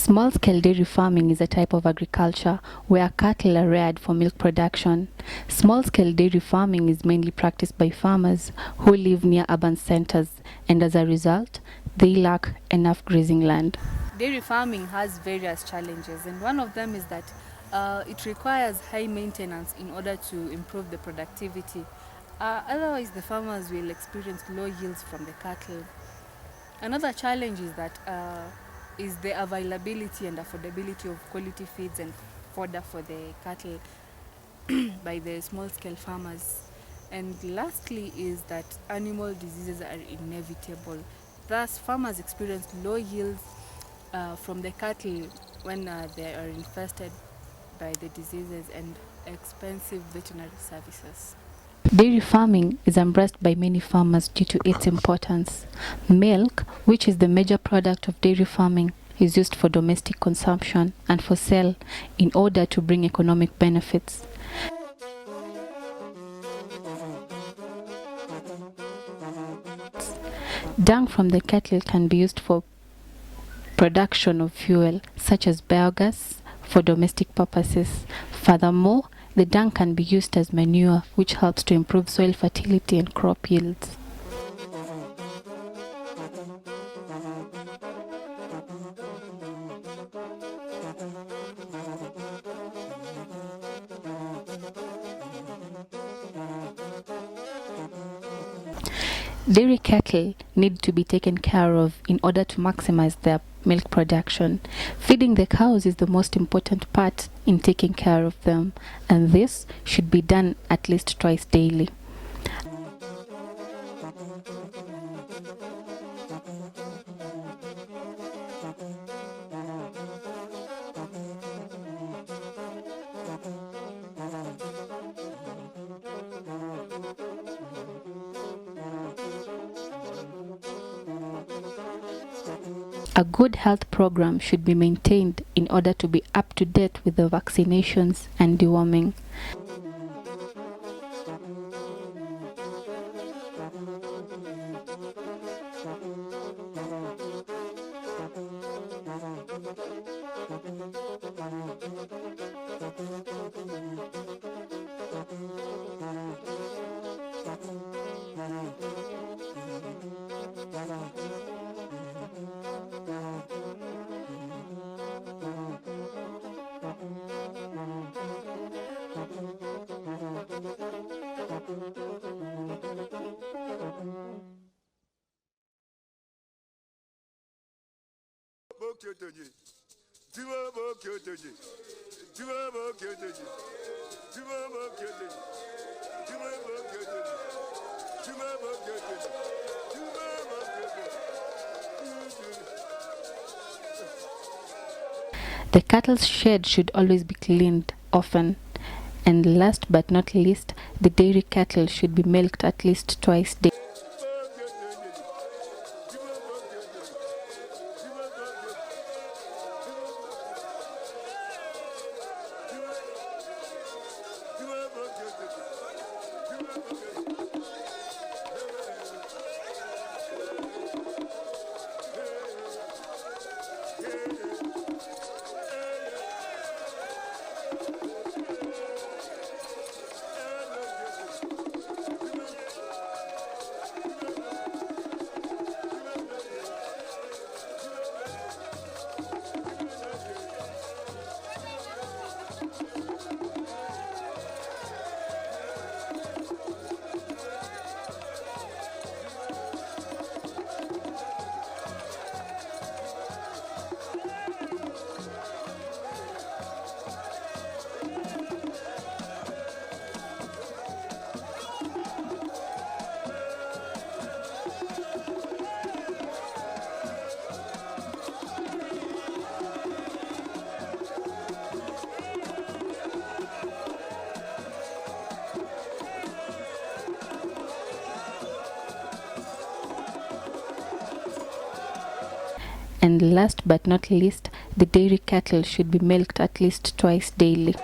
Small-scale dairy farming is a type of agriculture where cattle are reared for milk production. Small-scale dairy farming is mainly practiced by farmers who live near urban centers, and as a result, they lack enough grazing land. Dairy farming has various challenges, and one of them is that it requires high maintenance in order to improve the productivity. Otherwise, the farmers will experience low yields from the cattle. Another challenge is that is the availability and affordability of quality feeds and fodder for the cattle by the small-scale farmers. And lastly is that animal diseases are inevitable. Thus, farmers experience low yields from the cattle when they are infested by the diseases and expensive veterinary services. Dairy farming is embraced by many farmers due to its importance. Milk, which is the major product of dairy farming, is used for domestic consumption and for sale in order to bring economic benefits. Dung from the cattle can be used for production of fuel, such as biogas, for domestic purposes. Furthermore, the dung can be used as manure, which helps to improve soil fertility and crop yields. Dairy cattle need to be taken care of in order to maximize their milk production. Feeding the cows is the most important part in taking care of them, and this should be done at least twice daily. A good health program should be maintained in order to be up to date with the vaccinations and deworming. The cattle's shed should always be cleaned often. And last but not least, the dairy cattle should be milked at least twice daily. And last but not least, the dairy cattle should be milked at least twice daily.